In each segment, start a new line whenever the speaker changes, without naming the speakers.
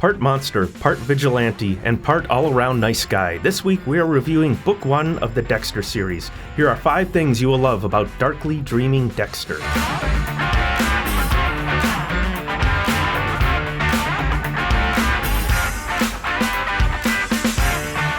Part monster, part vigilante, and part all-around nice guy. This week we are reviewing Book 1 of the Dexter series. Here are 5 things you will love about Darkly Dreaming Dexter.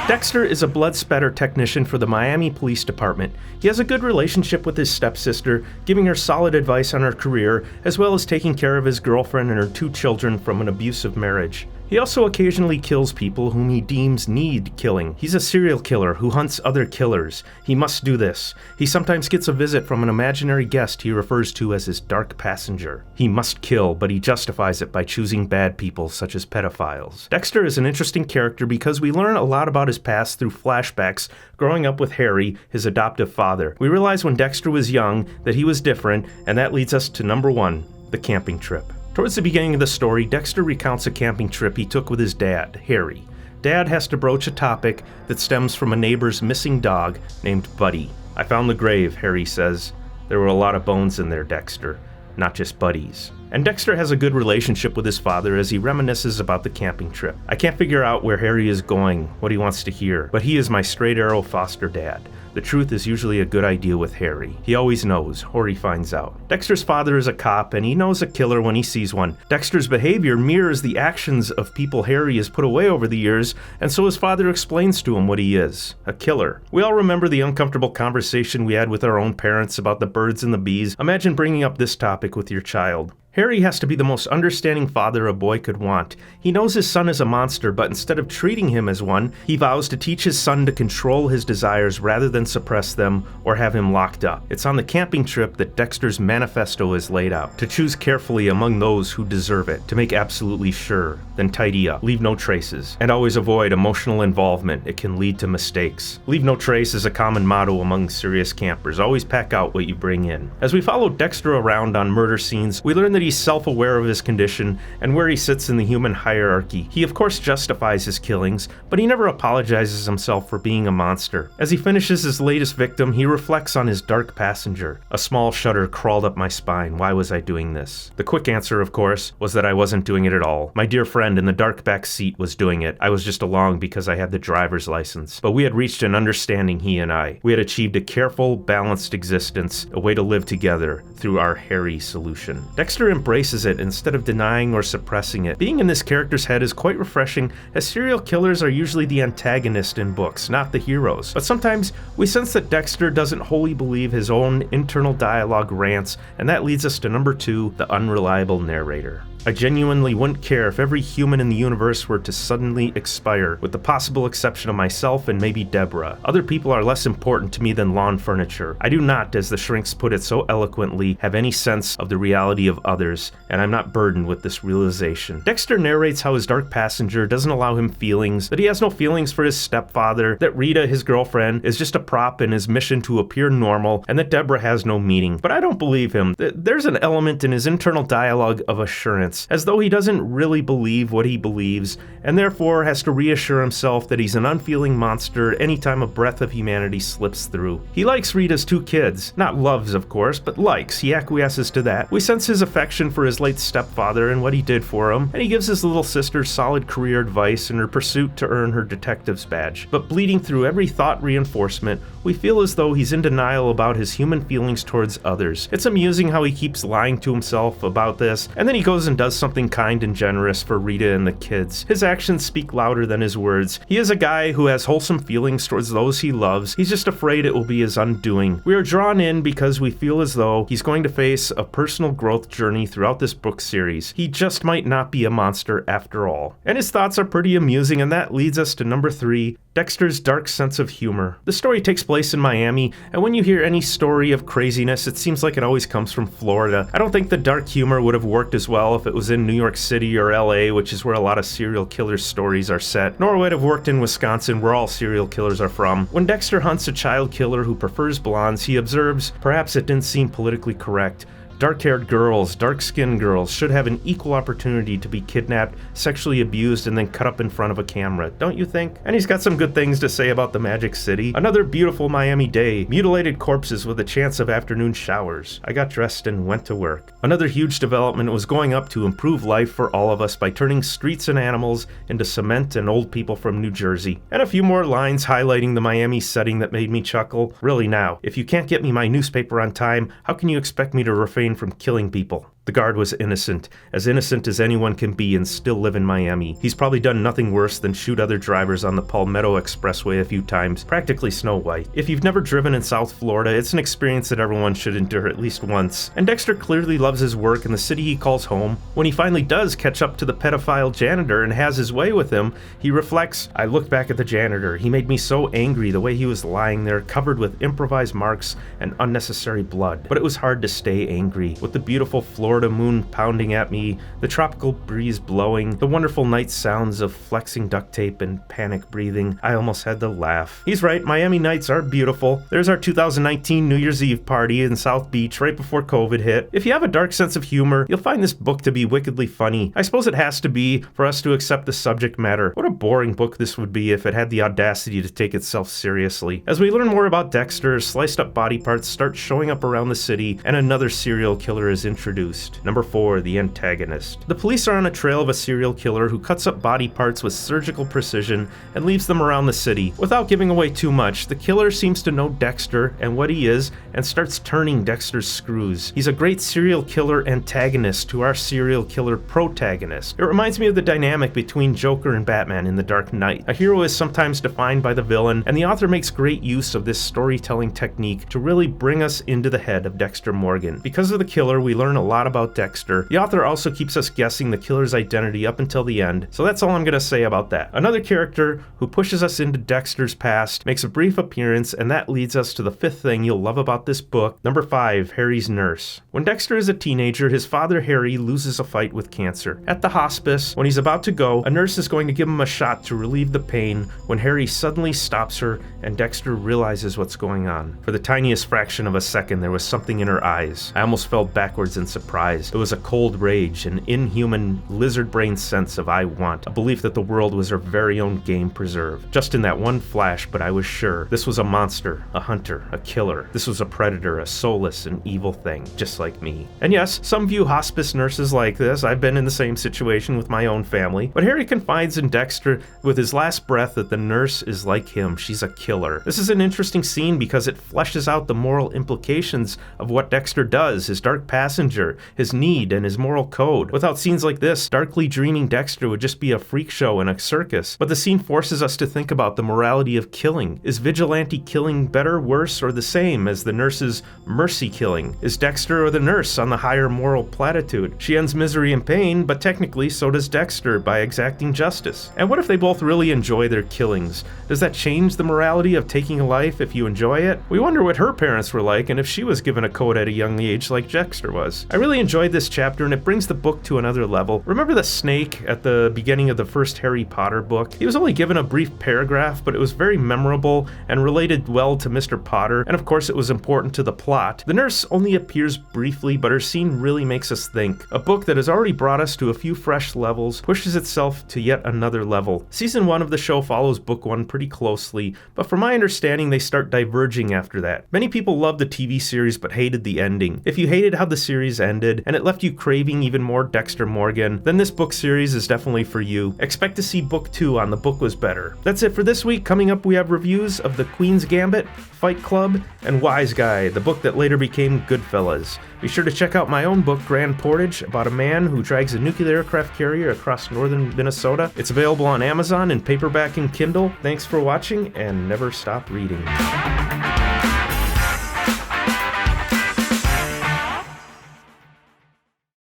Dexter is a blood spatter technician for the Miami Police Department. He has a good relationship with his stepsister, giving her solid advice on her career, as well as taking care of his girlfriend and her 2 children from an abusive marriage. He also occasionally kills people whom he deems need killing. He's a serial killer who hunts other killers. He must do this. He sometimes gets a visit from an imaginary guest he refers to as his dark passenger. He must kill, but he justifies it by choosing bad people such as pedophiles. Dexter is an interesting character because we learn a lot about his past through flashbacks growing up with Harry, his adoptive father. We realize when Dexter was young that he was different, and that leads us to number 1, the camping trip. Towards the beginning of the story, Dexter recounts a camping trip he took with his dad, Harry. Dad has to broach a topic that stems from a neighbor's missing dog named Buddy. "I found the grave," Harry says. "There were a lot of bones in there, Dexter, not just Buddy's." And Dexter has a good relationship with his father as he reminisces about the camping trip. "I can't figure out where Harry is going, what he wants to hear, but he is my straight arrow foster dad. The truth is usually a good idea with Harry. He always knows, or he finds out." Dexter's father is a cop, and he knows a killer when he sees one. Dexter's behavior mirrors the actions of people Harry has put away over the years, and so his father explains to him what he is, a killer. We all remember the uncomfortable conversation we had with our own parents about the birds and the bees. Imagine bringing up this topic with your child. Harry has to be the most understanding father a boy could want. He knows his son is a monster, but instead of treating him as one, he vows to teach his son to control his desires rather than suppress them or have him locked up. It's on the camping trip that Dexter's manifesto is laid out: to choose carefully among those who deserve it, to make absolutely sure, then tidy up, leave no traces, and always avoid emotional involvement. It can lead to mistakes. Leave no trace is a common motto among serious campers. Always pack out what you bring in. As we follow Dexter around on murder scenes, we learn that he's self-aware of his condition and where he sits in the human hierarchy. He of course justifies his killings, but he never apologizes himself for being a monster. As he finishes his latest victim, he reflects on his dark passenger. "A small shudder crawled up my spine. Why was I doing this?" The quick answer, of course, was that I wasn't doing it at all. My dear friend in the dark back seat was doing it. I was just along because I had the driver's license. But we had reached an understanding, he and I. We had achieved a careful, balanced existence, a way to live together through our Harry solution. Dexter embraces it instead of denying or suppressing it. Being in this character's head is quite refreshing, as serial killers are usually the antagonist in books, not the heroes. But sometimes we sense that Dexter doesn't wholly believe his own internal dialogue rants, and that leads us to number 2, the unreliable narrator. "I genuinely wouldn't care if every human in the universe were to suddenly expire, with the possible exception of myself and maybe Deborah. Other people are less important to me than lawn furniture. I do not, as the shrinks put it so eloquently, have any sense of the reality of others, and I'm not burdened with this realization." Dexter narrates how his dark passenger doesn't allow him feelings, that he has no feelings for his stepfather, that Rita, his girlfriend, is just a prop in his mission to appear normal, and that Deborah has no meaning. But I don't believe him. There's an element in his internal dialogue of assurance, as though he doesn't really believe what he believes, and therefore has to reassure himself that he's an unfeeling monster anytime a breath of humanity slips through. He likes Rita's 2 kids. Not loves, of course, but likes. He acquiesces to that. We sense his affection for his late stepfather and what he did for him, and he gives his little sister solid career advice in her pursuit to earn her detective's badge. But bleeding through every thought reinforcement, we feel as though he's in denial about his human feelings towards others. It's amusing how he keeps lying to himself about this, and then he goes and does something kind and generous for Rita and the kids. His actions speak louder than his words. He is a guy who has wholesome feelings towards those he loves. He's just afraid it will be his undoing. We are drawn in because we feel as though he's going to face a personal growth journey throughout this book series. He just might not be a monster after all. And his thoughts are pretty amusing, and that leads us to number 3, Dexter's dark sense of humor. The story takes place in Miami, and when you hear any story of craziness, it seems like it always comes from Florida. I don't think the dark humor would have worked as well if it was in New York City or LA, which is where a lot of serial killer stories are set, nor would it have worked in Wisconsin, where all serial killers are from. When Dexter hunts a child killer who prefers blondes, he observes, perhaps it didn't seem politically correct, Dark-haired girls, dark-skinned girls should have an equal opportunity to be kidnapped, sexually abused, and then cut up in front of a camera, don't you think? And he's got some good things to say about the Magic City. Another beautiful Miami day, mutilated corpses with a chance of afternoon showers. I got dressed and went to work. Another huge development was going up to improve life for all of us by turning streets and animals into cement and old people from New Jersey. And a few more lines highlighting the Miami setting that made me chuckle. Really now, if you can't get me my newspaper on time, how can you expect me to refrain from killing people? The guard was innocent as anyone can be and still live in Miami. He's probably done nothing worse than shoot other drivers on the Palmetto Expressway a few times, practically Snow White. If you've never driven in South Florida, it's an experience that everyone should endure at least once. And Dexter clearly loves his work and the city he calls home. When he finally does catch up to the pedophile janitor and has his way with him, he reflects, "I looked back at the janitor. He made me so angry the way he was lying there, covered with improvised marks and unnecessary blood. But it was hard to stay angry. With the beautiful Florida moon pounding at me, the tropical breeze blowing, the wonderful night sounds of flexing duct tape and panic breathing, I almost had to laugh." He's right, Miami nights are beautiful. There's our 2019 New Year's Eve party in South Beach right before COVID hit. If you have a dark sense of humor, you'll find this book to be wickedly funny. I suppose it has to be for us to accept the subject matter. What a boring book this would be if it had the audacity to take itself seriously. As we learn more about Dexter, sliced up body parts start showing up around the city and another serial killer is introduced. Number 4, the Antagonist. The police are on a trail of a serial killer who cuts up body parts with surgical precision and leaves them around the city. Without giving away too much, the killer seems to know Dexter and what he is and starts turning Dexter's screws. He's a great serial killer antagonist to our serial killer protagonist. It reminds me of the dynamic between Joker and Batman in The Dark Knight. A hero is sometimes defined by the villain, and the author makes great use of this storytelling technique to really bring us into the head of Dexter Morgan. Because of the killer, we learn a lot about Dexter. The author also keeps us guessing the killer's identity up until the end, so that's all I'm going to say about that. Another character who pushes us into Dexter's past makes a brief appearance, and that leads us to the 5th thing you'll love about this book. Number 5, Harry's nurse. When Dexter is a teenager, his father Harry loses a fight with cancer. At the hospice, when he's about to go, a nurse is going to give him a shot to relieve the pain when Harry suddenly stops her and Dexter realizes what's going on. For the tiniest fraction of a second, there was something in her eyes. I almost fell backwards in surprise. It was a cold rage, an inhuman lizard brain sense of I want, a belief that the world was her very own game preserve. Just in that one flash, but I was sure. This was a monster, a hunter, a killer. This was a predator, a soulless and evil thing, just like me. And yes, some view hospice nurses like this. I've been in the same situation with my own family. But Harry confides in Dexter with his last breath that the nurse is like him. She's a killer. This is an interesting scene because it fleshes out the moral implications of what Dexter does, his dark passenger, his need, and his moral code. Without scenes like this, darkly dreaming Dexter would just be a freak show and a circus. But the scene forces us to think about the morality of killing. Is vigilante killing better, worse, or the same as the nurse's mercy killing? Is Dexter or the nurse on the higher moral platitude? She ends misery and pain, but technically so does Dexter by exacting justice. And what if they both really enjoy their killings? Does that change the morality of taking a life if you enjoy it? We wonder what her parents were like and if she was given a code at a young age like Dexter was. I really enjoyed this chapter and it brings the book to another level. Remember the snake at the beginning of the first Harry Potter book? He was only given a brief paragraph, but it was very memorable and related well to Mr. Potter, and of course it was important to the plot. The nurse only appears briefly, but her scene really makes us think. A book that has already brought us to a few fresh levels pushes itself to yet another level. Season 1 of the show follows book 1 pretty closely, but from my understanding they start diverging after that. Many people loved the TV series but hated the ending. If you hated how the series ended and it left you craving even more Dexter Morgan, then this book series is definitely for you. Expect to see book 2 on The Book Was Better. That's it for this week. Coming up, we have reviews of The Queen's Gambit, Fight Club, and Wise Guy, the book that later became Goodfellas. Be sure to check out my own book, Grand Portage, about a man who drags a nuclear aircraft carrier across northern Minnesota. It's available on Amazon in paperback and Kindle. Thanks for watching, and never stop reading.